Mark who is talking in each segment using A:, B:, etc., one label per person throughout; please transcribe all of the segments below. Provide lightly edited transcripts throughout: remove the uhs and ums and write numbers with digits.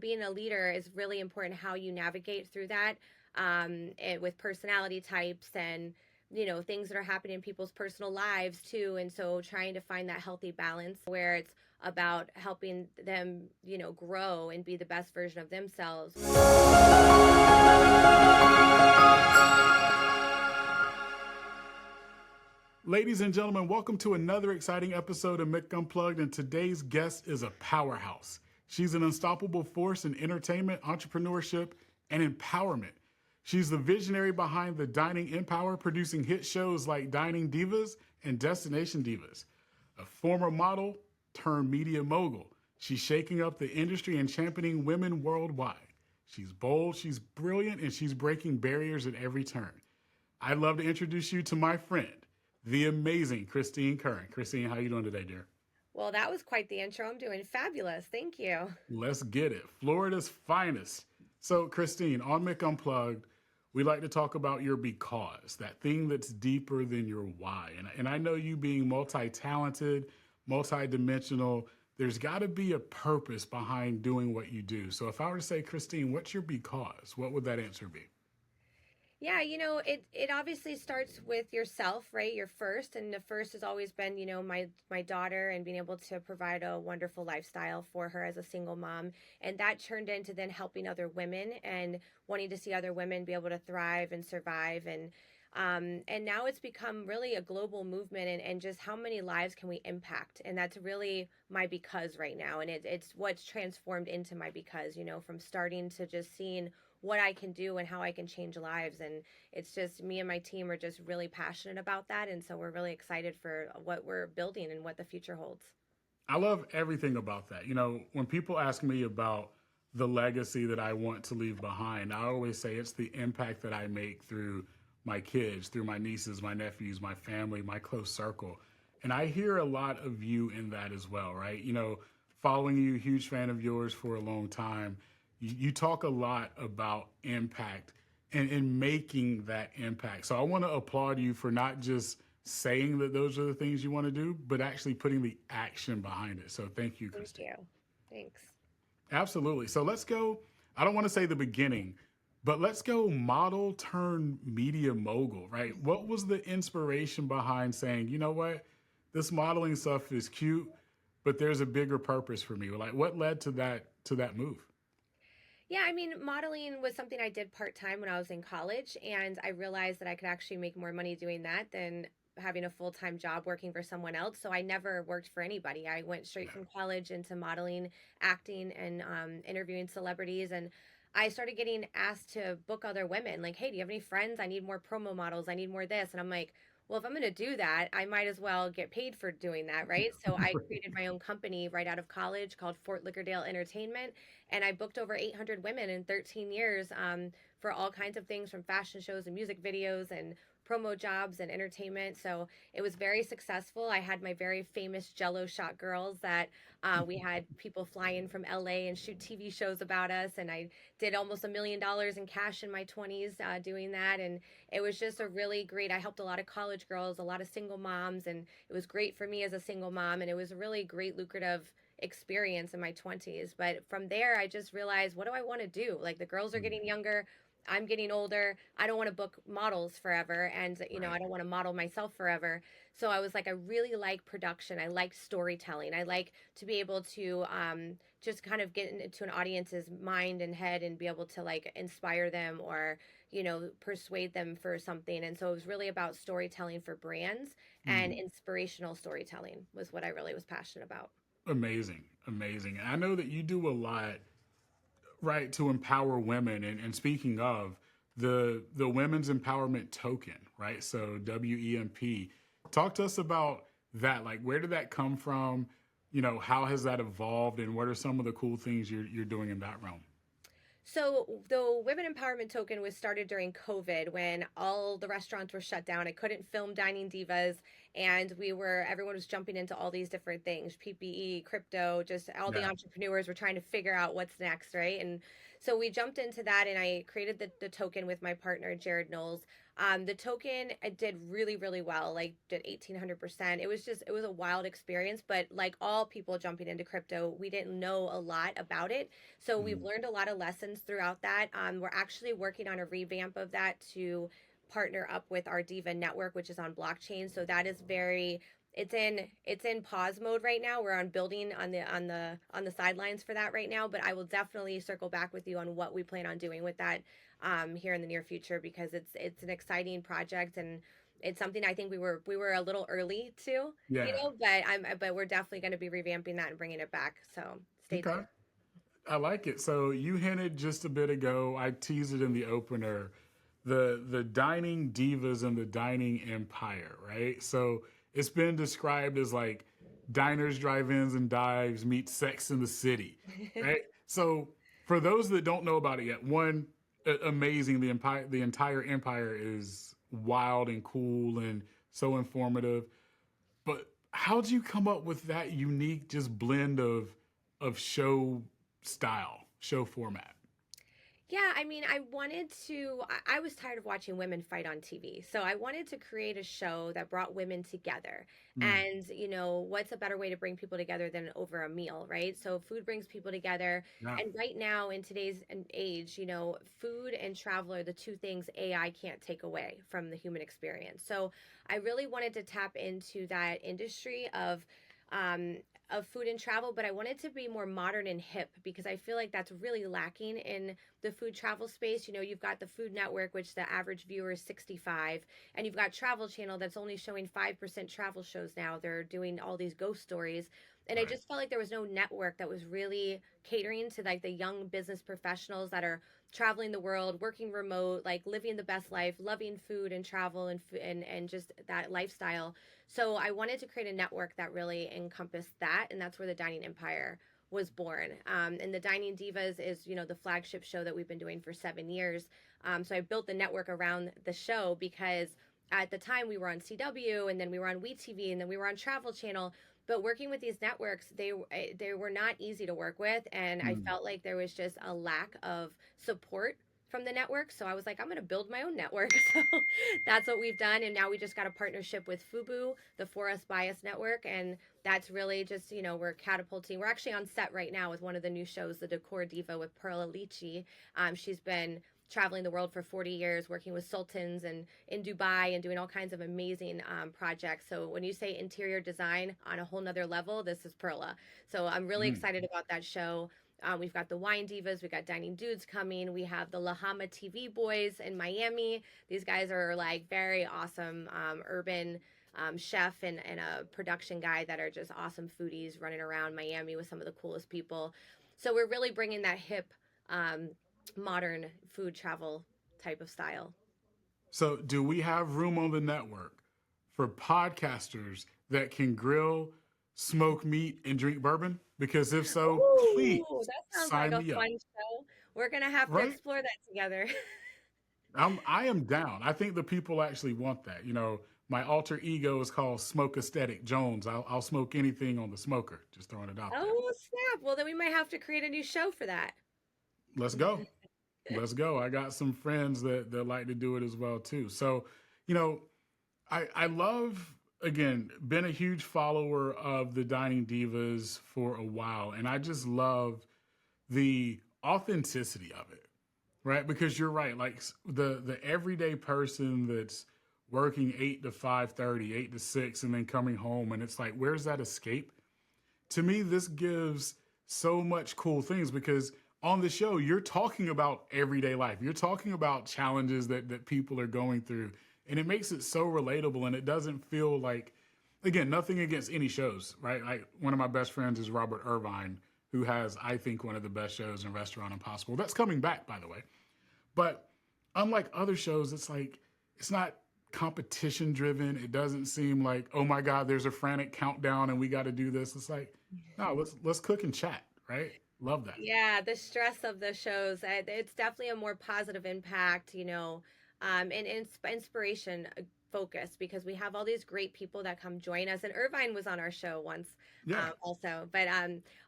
A: Being a leader is really important, how you navigate through that, with personality types and things that are happening in people's personal lives too. And so trying to find that healthy balance where it's about helping them grow and be the best version of themselves.
B: Ladies and gentlemen, welcome to another exciting episode of Mick Unplugged, and today's guest is a powerhouse. She's an unstoppable force in entertainment, entrepreneurship, and empowerment. She's the visionary behind the Dining Empower, producing hit shows like Dining Divas and Destination Divas. A former model turned media mogul, she's shaking up the industry and championing women worldwide. She's bold, she's brilliant, and she's breaking barriers at every turn. I'd love to introduce you to my friend, the amazing Christine Curran. Christine, how you doing today, dear?
A: Well, that was quite the intro. I'm doing fabulous. Thank you.
B: Let's get it. Florida's finest. So, Christine, on Mick Unplugged, we like to talk about your because, that thing that's deeper than your why. And I know you being multi-talented, multi-dimensional, there's got to be a purpose behind doing what you do. So if I were to say, Christine, what's your because? What would that answer be?
A: Yeah, it obviously starts with yourself, right? You're first, and the first has always been, my daughter and being able to provide a wonderful lifestyle for her as a single mom. And that turned into then helping other women and wanting to see other women be able to thrive and survive. And now it's become really a global movement, and just how many lives can we impact? And that's really my because right now. And it's what's transformed into my because, from starting to just seeing what I can do and how I can change lives. And it's just me and my team are just really passionate about that. And so we're really excited for what we're building and what the future holds.
B: I love everything about that. When people ask me about the legacy that I want to leave behind, I always say it's the impact that I make through my kids, through my nieces, my nephews, my family, my close circle. And I hear a lot of you in that as well, right? Following you, huge fan of yours for a long time. You talk a lot about impact and making that impact. So I want to applaud you for not just saying that those are the things you want to do, but actually putting the action behind it. So thank you, Christine.
A: Thank you. Thanks.
B: Absolutely. So let's go. I don't want to say the beginning, but let's go model turn media mogul, right? What was the inspiration behind saying, you know what, this modeling stuff is cute, but there's a bigger purpose for me? Like, what led to that move?
A: Yeah, I mean, modeling was something I did part-time when I was in college, and I realized that I could actually make more money doing that than having a full-time job working for someone else. So I never worked for anybody. I went straight from college into modeling, acting, and interviewing celebrities. And I started getting asked to book other women, like, hey, do you have any friends? I need more promo models. I need more this. And I'm like, well, if I'm going to do that, I might as well get paid for doing that, right? So I created my own company right out of college called Fort Lickerdale Entertainment, and I booked over 800 women in 13 years, for all kinds of things, from fashion shows and music videos and promo jobs and entertainment. So it was very successful. I had my very famous Jello shot girls that we had people fly in from LA and shoot TV shows about us. And I did almost $1 million in cash in my 20s doing that. And it was just a really great, I helped a lot of college girls, a lot of single moms. And it was great for me as a single mom. And it was a really great, lucrative experience in my 20s. But from there, I just realized, what do I want to do? Like, the girls are getting younger. I'm getting older. I don't want to book models forever. And, I don't want to model myself forever. So I was like, I really like production. I like storytelling. I like to be able to just kind of get into an audience's mind and head and be able to like inspire them or, persuade them for something. And so it was really about storytelling for brands, and inspirational storytelling was what I really was passionate about.
B: Amazing. Amazing. And I know that you do a lot, right, to empower women. And speaking of the Women's Empowerment Token, right? So WEMP. Talk to us about that. Like, where did that come from? How has that evolved, and what are some of the cool things you're doing in that realm?
A: So the Women Empowerment Token was started during COVID when all the restaurants were shut down. I couldn't film Dining Divas, and everyone was jumping into all these different things, PPE, crypto, just all the
B: Yeah.
A: entrepreneurs were trying to figure out what's next, right? And so we jumped into that, and I created the token with my partner, Jared Knowles. The token did really, really well, like did 1,800%. It was a wild experience, but like all people jumping into crypto, we didn't know a lot about it. So we've
B: Mm.
A: learned a lot of lessons throughout that. We're actually working on a revamp of that to partner up with our Diva network, which is on blockchain. So that is very it's in pause mode right now. We're on building on the sidelines for that right now, but I will definitely circle back with you on what we plan on doing with that here in the near future, because it's an exciting project, and it's something I think we were a little early to, you
B: Yeah.
A: know, but we're definitely going to be revamping that and bringing it back. So stay
B: Okay.
A: tuned.
B: I like it. So you hinted just a bit ago, I teased it in the opener, the dining divas and the dining empire, right? So it's been described as like diners, drive-ins, and dives meet Sex in the City, right? So for those that don't know about it yet, one, amazing. The entire empire is wild and cool and so informative. But how'd you come up with that unique just blend of show style, show format?
A: Yeah, I mean, I was tired of watching women fight on TV. So I wanted to create a show that brought women together.
B: Mm,
A: And, you know, what's a better way to bring people together than over a meal, right? So food brings people together.
B: yeah.
A: And right now, in today's age, you know, food and travel are the two things AI can't take away from the human experience. So I really wanted to tap into that industry um, of food and travel, but I wanted to be more modern and hip, because I feel like that's really lacking in the food travel space. You know, you've got the Food Network, which the average viewer is 65, and you've got Travel Channel that's only showing 5% travel shows now. They're doing all these ghost stories. And I
B: Right.
A: just felt like there was no network that was really catering to like the young business professionals that are traveling the world, working remote, like living the best life, loving food and travel and just that lifestyle. So I wanted to create a network that really encompassed that, and that's where the Dining Empire was born. And the Dining Divas is, you know, the flagship show that we've been doing for 7 years. So I built the network around the show because at the time we were on CW, and then we were on WeTV, and then we were on Travel Channel. But working with these networks, they were not easy to work with, and I
B: Mm.
A: felt like there was just a lack of support from the network. So I was like, I'm going to build my own network. So that's what we've done. And now we just got a partnership with Fubu, the For Us By Us network. And that's really just, you know, we're catapulting. We're actually on set right now with one of the new shows, The Decor Diva with Perla Lichi. She's been traveling the world for 40 years, working with sultans and in Dubai and doing all kinds of amazing projects. So when you say interior design on a whole nother level, this is Perla. So I'm really
B: Mm.
A: excited about that show. We've got the Wine Divas, we've got Dining Dudes coming, we have the Lahama TV Boys in Miami. These guys are like very awesome urban chef and a production guy that are just awesome foodies running around Miami with some of the coolest people. So we're really bringing that hip, um, modern food travel type of style.
B: So do we have room on the network for podcasters that can grill, smoke meat, and drink bourbon? Because if so, please
A: Ooh, that sounds like
B: sign
A: a
B: me up.
A: fun show. We're gonna have to
B: Right?
A: explore that together.
B: I am down. I think the people actually want that. You know, my alter ego is called Smoke Aesthetic Jones. I'll smoke anything on the smoker. Just throwing it out there.
A: Oh, snap. Well, then we might have to create a new show for that.
B: Let's go. Let's go. I got some friends that like to do it as well too. So, you know, I love, again, been a huge follower of the Dining Divas for a while, and I just love the authenticity of it, right? Because you're right, like the everyday person that's working 8 to 5:30, 8 to 6, and then coming home, and it's like, where's that escape? To me, this gives so much cool things because on the show, you're talking about everyday life. You're talking about challenges that people are going through. And it makes it so relatable and it doesn't feel like, again, nothing against any shows, right? Like one of my best friends is Robert Irvine, who has, I think, one of the best shows in Restaurant Impossible. That's coming back, by the way. But unlike other shows, it's like it's not competition driven. It doesn't seem like, oh my God, there's a frantic countdown and we got to do this. It's like, no, let's cook and chat, right? Love that.
A: Yeah, the stress of the shows, it's definitely a more positive impact, you know, and inspiration. focus because we have all these great people that come join us. And Irvine was on our show once,
B: Yeah.
A: also. But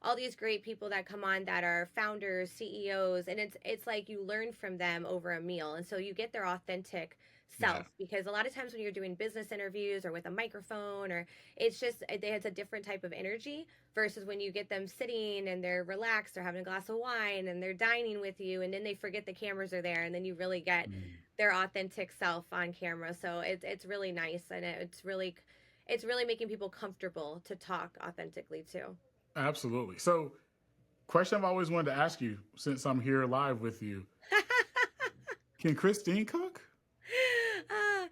A: all these great people that come on that are founders, CEOs, and it's like you learn from them over a meal, and so you get their authentic
B: Yeah.
A: self because a lot of times when you're doing business interviews or with a microphone or it's a different type of energy versus when you get them sitting and they're relaxed, they're having a glass of wine and they're dining with you, and then they forget the cameras are there, and then you really get
B: Mm.
A: their authentic self on camera. So it's really nice, and it's really making people comfortable to talk authentically too.
B: Absolutely. So, question I've always wanted to ask you since I'm here live with you: can Christine cook?
A: uh,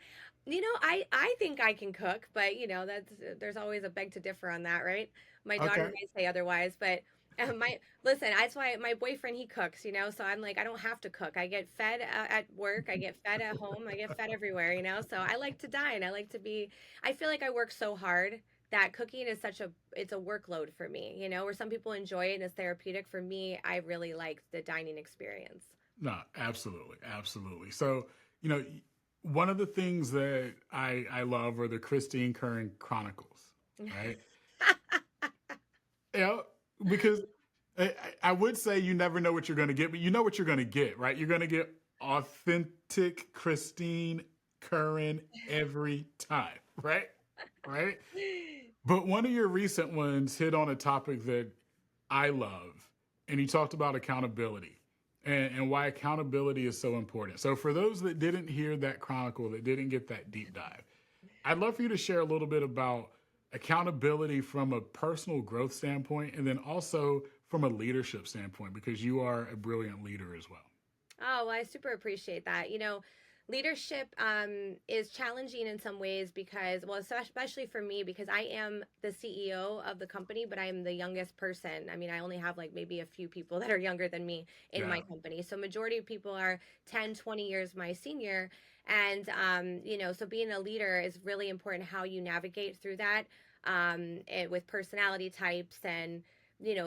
A: I think I can cook, but that's there's always a beg to differ on that, right? My daughter
B: Okay.
A: might say otherwise, but my listen, that's why my boyfriend he cooks, so I'm like I don't have to cook. I get fed at work, I get fed at home, I get fed everywhere. So I like to dine. I like to be. I feel like I work so hard that cooking is it's a workload for me. Where some people enjoy it and it's therapeutic. For me, I really like the dining experience.
B: No, absolutely, absolutely. So, you know, one of the things that I love are the Christine Curran Chronicles, right? Yeah, because I would say you never know what you're going to get, but you know what you're going to get, right? You're going to get authentic Christine Curran every time, right? Right? But one of your recent ones hit on a topic that I love, and he talked about accountability and why accountability is so important. So, for those that didn't hear that chronicle, that didn't get that deep dive, I'd love for you to share a little bit about accountability from a personal growth standpoint and then also from a leadership standpoint, because you are a brilliant leader as well.
A: Oh, well, I super appreciate that. Leadership is challenging in some ways because, well, especially for me, because I am the CEO of the company, but I am the youngest person. I mean, I only have like maybe a few people that are younger than me in
B: Yeah,
A: my company. So majority of people are 10, 20 years my senior. And, so being a leader is really important how you navigate through that with personality types and,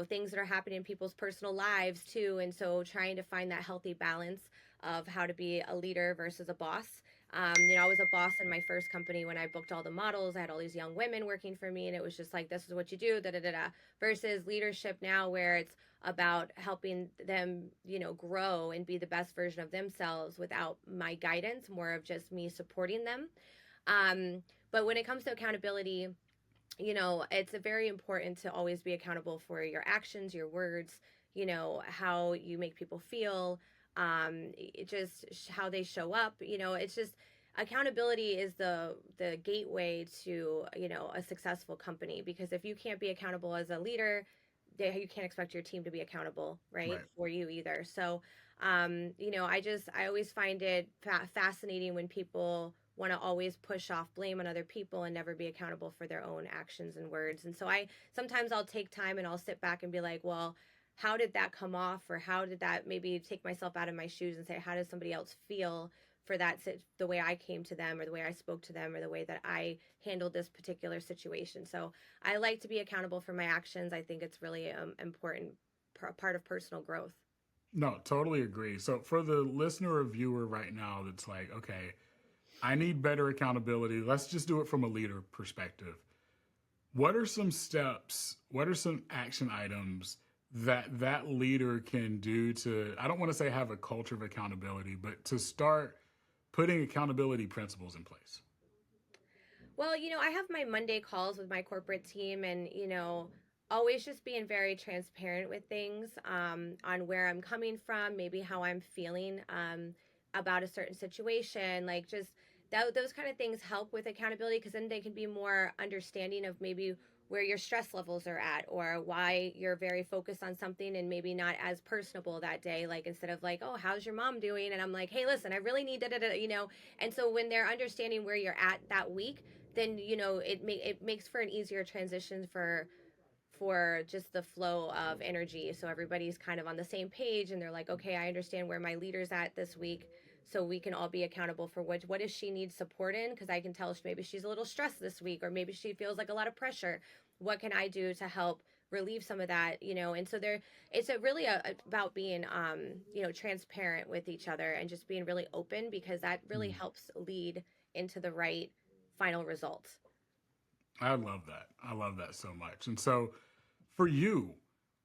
A: things that are happening in people's personal lives too. And so trying to find that healthy balance of how to be a leader versus a boss. I was a boss in my first company when I booked all the models. I had all these young women working for me, and it was just like, this is what you do, da da da da. Versus leadership now, where it's about helping them, grow and be the best version of themselves without my guidance, more of just me supporting them. Um, but when it comes to accountability, it's very important to always be accountable for your actions, your words, how you make people feel, just how they show up. It's just accountability is the gateway to, a successful company because if you can't be accountable as a leader, you can't expect your team to be accountable, right,
B: right.
A: for you either. So, I always find it fascinating when people want to always push off blame on other people and never be accountable for their own actions and words. And so I'll take time and I'll sit back and be like, well, how did that come off, or how did that, maybe take myself out of my shoes and say, how does somebody else feel for the way I came to them or the way I spoke to them or the way that I handled this particular situation. So I like to be accountable for my actions. I think it's really important part of personal growth.
B: No, totally agree. So, for the listener or viewer right now that's like, okay, I need better accountability, let's just do it from a leader perspective. What are some steps? What are some action items that that leader can do to, I don't want to say have a culture of accountability, but to start putting accountability principles in place?
A: Well, I have my Monday calls with my corporate team, and, always just being very transparent with things, on where I'm coming from, maybe how I'm feeling about a certain situation. Like, just those kind of things help with accountability because then they can be more understanding of maybe where your stress levels are at or why you're very focused on something and maybe not as personable that day. Like, instead of like, oh, how's your mom doing? And I'm like, hey, listen, I really need da. And so when they're understanding where you're at that week, then it makes for an easier transition for just the flow of energy, so everybody's kind of on the same page and they're like, okay, I understand where my leader's at this week, so we can all be accountable for what does she need support in, because I can tell maybe she's a little stressed this week or maybe she feels like a lot of pressure. What can I do to help relieve some of that? And so it's really about being transparent with each other and just being really open, because that really
B: Mm.
A: helps lead into the right final result.
B: I love that. I love that so much. And so for you,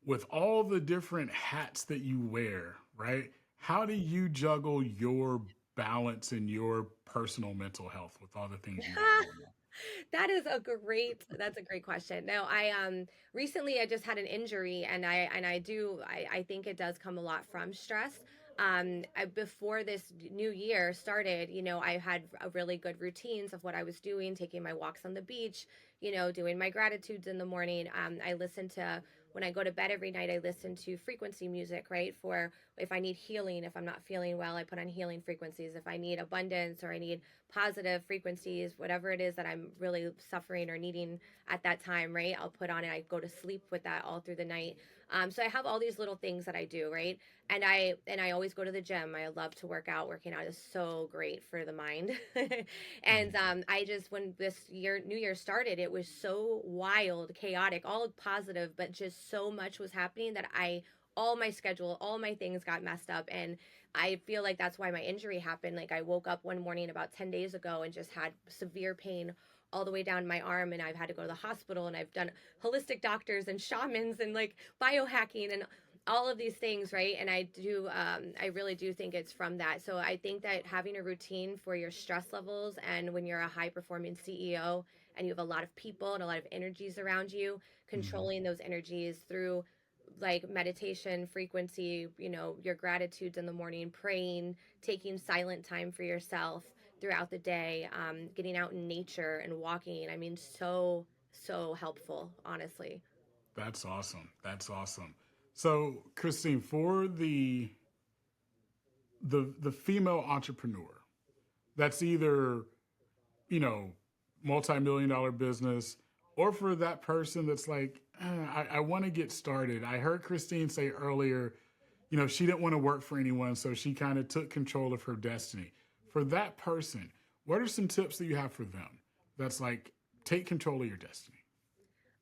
B: with all the different hats that you wear, right? How do you juggle your balance and your personal mental health with all the things you got going on?
A: That's a great question. No, I recently I just had an injury, and I think it does come a lot from stress. Before this new year started, I had a really good routines of what I was doing, taking my walks on the beach, doing my gratitudes in the morning. I listen to When I go to bed every night, I listen to frequency music, right? For if I need healing, if I'm not feeling well, I put on healing frequencies. If I need abundance or I need positive frequencies, whatever it is that I'm really suffering or needing at that time, right? I'll put on it. I go to sleep with that all through the night. So I have all these little things that I do, right? And I always go to the gym. I love to work out. Working out is so great for the mind. And
B: Mhm.
A: I just when this New Year started, it was so wild, chaotic, all positive, but just so much was happening that I all my schedule, all my things got messed up, and I feel like that's why my injury happened. Like I woke up one morning about 10 days ago and just had severe pain all the way down my arm, and I've had to go to the hospital, and I've done holistic doctors and shamans and like biohacking and all of these things, right? And I really do think it's from that. So I think that having a routine for your stress levels, and when you're a high performing CEO and you have a lot of people and a lot of energies around you,
B: Mhm.
A: controlling those energies through like meditation frequency, your gratitudes in the morning, praying, taking silent time for yourself throughout the day, getting out in nature and walking. I mean, so helpful, honestly.
B: That's awesome. That's awesome. So, Christine, for the female entrepreneur, that's either, you know, multi-million dollar business, or for that person that's like, I want to get started. I heard Christine say earlier, she didn't want to work for anyone, so she kind of took control of her destiny. For that person, what are some tips that you have for them? That's like, take control of your destiny.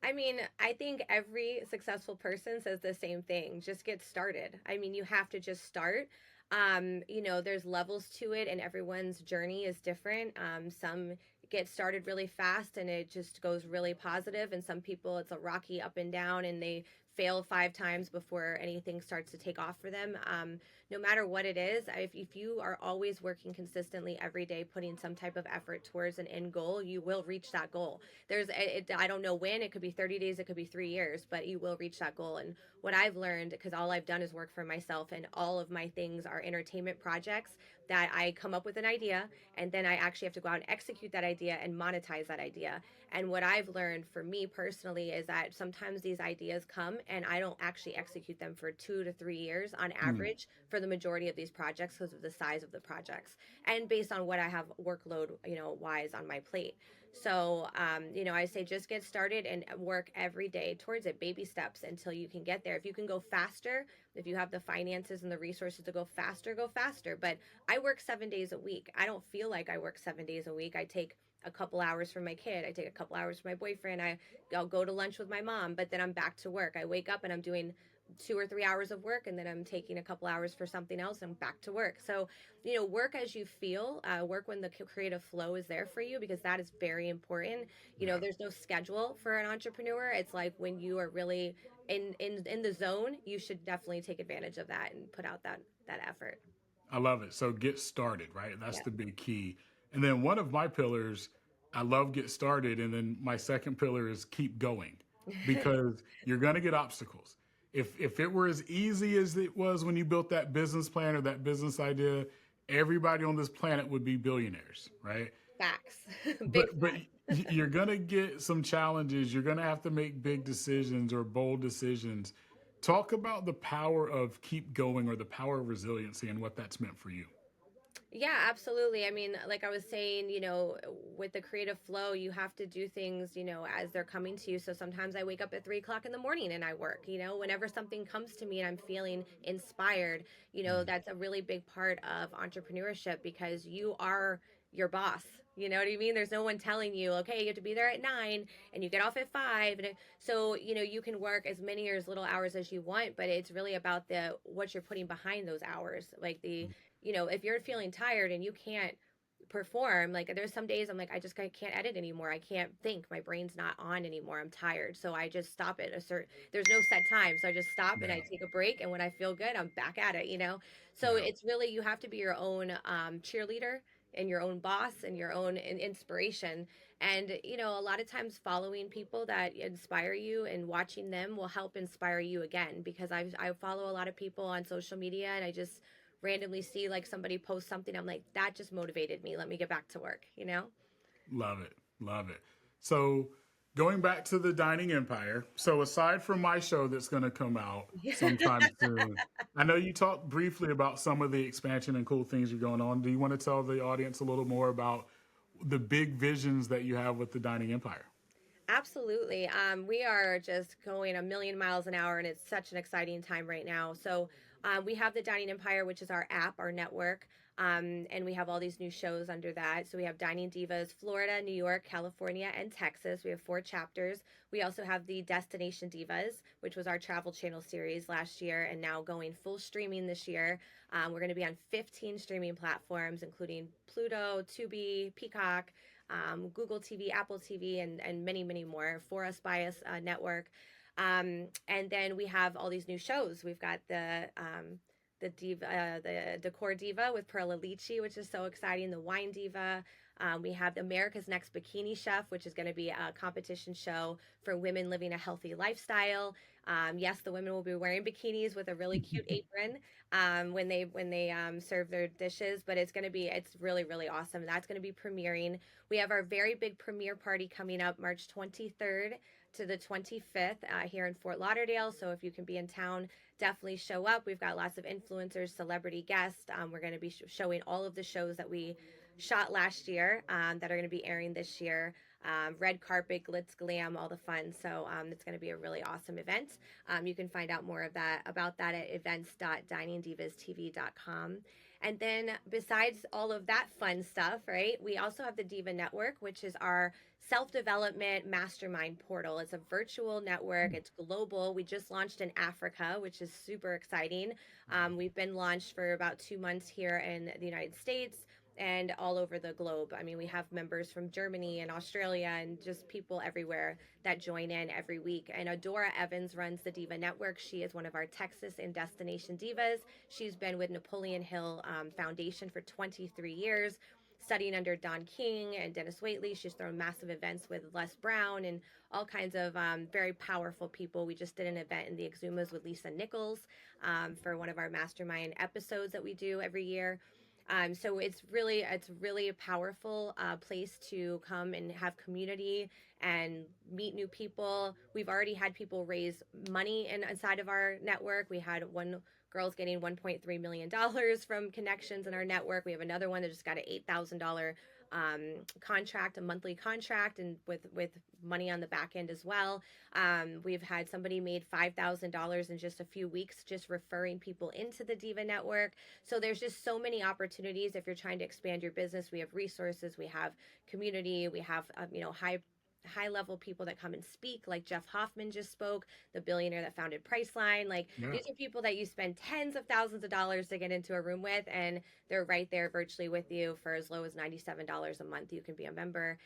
A: I mean, I think every successful person says the same thing. Just get started. I mean, you have to just start. There's levels to it, and everyone's journey is different. Some get started really fast and it just goes really positive, and some people it's a rocky up and down, and they fail 5 times before anything starts to take off for them. No matter what it is, if you are always working consistently every day, putting some type of effort towards an end goal, you will reach that goal. I don't know when. It could be 30 days, it could be 3 years, but you will reach that goal. And what I've learned, because all I've done is work for myself, and all of my things are entertainment projects that I come up with an idea, and then I actually have to go out and execute that idea and monetize that idea. And what I've learned for me personally is that sometimes these ideas come and I don't actually execute them for 2 to 3 years on
B: Mm,
A: average for the majority of these projects, because of the size of the projects and based on what I have workload, wise on my plate. So, I say just get started and work every day towards it, baby steps until you can get there. If you can go faster, if you have the finances and the resources to go faster, go faster. But I work 7 days a week. I don't feel like I work 7 days a week. I take a couple hours from my kid. I take a couple hours from my boyfriend. I'll go to lunch with my mom, but then I'm back to work. I wake up and I'm doing 2 or 3 hours of work, and then I'm taking a couple hours for something else and back to work. So, work as you feel, work when the creative flow is there for you, because that is very important.
B: yeah.
A: There's no schedule for an entrepreneur. It's like when you are really in the zone, you should definitely take advantage of that and put out that effort.
B: I love it. So get started, right? That's
A: Yeah.
B: the big key. And then one of my pillars, I love get started. And then my second pillar is keep going, because you're going to get obstacles. If it were as easy as it was when you built that business plan or that business idea, everybody on this planet would be billionaires, right?
A: Facts. Big
B: But
A: facts.
B: you're going to get some challenges. You're going to have to make big decisions or bold decisions. Talk about the power of keep going, or the power of resiliency, and what that's meant for you.
A: Yeah, absolutely. I mean, like I was saying, with the creative flow, you have to do things, as they're coming to you. So sometimes I wake up at 3 o'clock in the morning and I work, whenever something comes to me and I'm feeling inspired,
B: Mm.
A: that's a really big part of entrepreneurship, because you are your boss. You know what I mean? There's no one telling you, okay, you have to be there at 9 and you get off at 5. So, you can work as many or as little hours as you want, but it's really about what you're putting behind those hours. Like if you're feeling tired and you can't perform. Like there's some days I'm like, I just can't edit anymore. I can't think. My brain's not on anymore. I'm tired. So I just stop at a certain, there's no set time. So I just stop and I
B: Yeah.
A: take a break. And when I feel good, I'm back at it, you know? So
B: Yeah.
A: it's really, you have to be your own cheerleader and your own boss and your own inspiration. And, you know, a lot of times following people that inspire you and watching them will help inspire you again, because I follow a lot of people on social media and I just randomly see like somebody post something. I'm like, that just motivated me. Let me get back to work, you know?
B: Love it. Love it. So going back to the Dining Empire. So aside from my show that's going to come out sometime soon, I know you talked briefly about some of the expansion and cool things you're going on. Do you want to tell the audience a little more about the big visions that you have with the Dining Empire?
A: Absolutely. We are just going a million miles an hour, and it's such an exciting time right now. So, we have the Dining Empire, which is our app, our network, and we have all these new shows under that. So, we have Dining Divas, Florida, New York, California, and Texas. We have 4 chapters. We also have the Destination Divas, which was our travel channel series last year, and now going full streaming this year. We're going to be on 15 streaming platforms, including Pluto, Tubi, Peacock, Google TV, Apple TV, and many, many more. For Us by Us network. And then we have all these new shows. We've got the diva, the decor diva with Perla Lici, which is so exciting. The wine diva. We have the America's Next Bikini Chef, which is going to be a competition show for women living a healthy lifestyle. Yes, the women will be wearing bikinis with a really cute apron when they serve their dishes, but it's really really awesome. That's going to be premiering. We have our very big premiere party coming up March 23rd to the 25th here in Fort Lauderdale. So if you can be in town, definitely show up. We've got lots of influencers, celebrity guests. We're going to be showing all of the shows that we shot last year that are going to be airing this year. Red carpet, glitz, glam, all the fun. So it's going to be a really awesome event. You can find out more of that about that at events.diningdivastv.com. And then besides all of that fun stuff, right, we also have the Diva Network, which is our self-development mastermind portal. It's a virtual network. It's global. We just launched in Africa, which is super exciting. We've been launched for about 2 months here in the United States and all over the globe. I mean, we have members from Germany and Australia and just people everywhere that join in every week. And Adora Evans runs the Diva Network. She is one of our Texas and Destination Divas. She's been with Napoleon Hill Foundation for 23 years, studying under Don King and Dennis Waitley. She's thrown massive events with Les Brown and all kinds of very powerful people. We just did an event in the Exumas with Lisa Nichols for one of our mastermind episodes that we do every year. So it's really a powerful place to come and have community and meet new people. We've already had people raise money inside of our network. We had one girl's getting $1.3 million from connections in our network. We have another one that just got an $8,000 contract, a monthly contract, and with money on the back end as well. We've had somebody made $5,000 in just a few weeks just referring people into the Diva Network. So there's just so many opportunities if you're trying to expand your business. We have resources, we have community, we have high level people that come and speak, like Jeff Hoffman just spoke, the billionaire that founded Priceline. Like
B: Yeah.
A: these are people that you spend tens of thousands of dollars to get into a room with, and they're right there virtually with you for as low as $97 a month. You can be a member.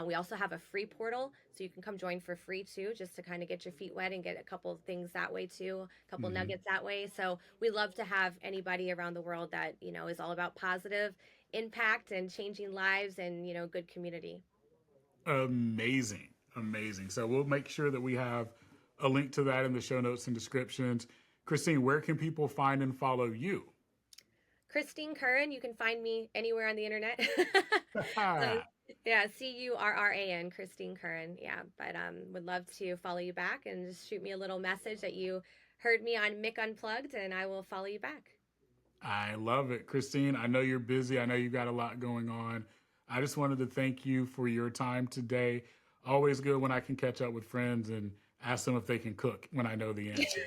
A: We also have a free portal, so you can come join for free too, just to kind of get your feet wet and get a couple things that way too, a couple
B: Mhm.
A: nuggets that way. So we love to have anybody around the world that is all about positive impact and changing lives and good community.
B: Amazing. Amazing. So we'll make sure that we have a link to that in the show notes and descriptions. Christine, where can people find and follow you?
A: Christine Curran. You can find me anywhere on the internet. So, yeah, Curran, Christine Curran. Yeah, but would love to follow you back and just shoot me a little message that you heard me on Mick Unplugged, and I will follow you back.
B: I love it. Christine, I know you're busy. I know you've got a lot going on. I just wanted to thank you for your time today. Always good when I can catch up with friends and ask them if they can cook when I know the answer.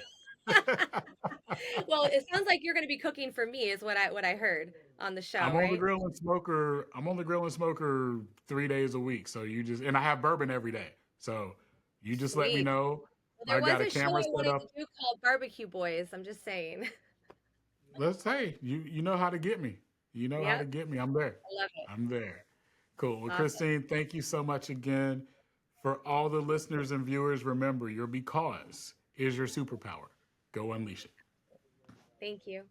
A: Well, it sounds like you're going to be cooking for me, is what I heard on the show,
B: I'm on the
A: right?
B: grill and smoker. I'm on the grill and smoker 3 days a week. So you just and I have bourbon every day. So you just let me
A: Sweet.
B: know.
A: Well, there
B: I
A: was
B: got a
A: a show
B: camera
A: I
B: set
A: wanted
B: up.
A: to do called Barbecue Boys. I'm just saying.
B: Let's hey, you know how to get me. You know how to
A: Yep.
B: get me. I'm there.
A: I love it.
B: I'm there. Cool. Well,
A: Awesome.
B: Christine, thank you so much again. For all the listeners and viewers, remember your because is your superpower. Go unleash it.
A: Thank you.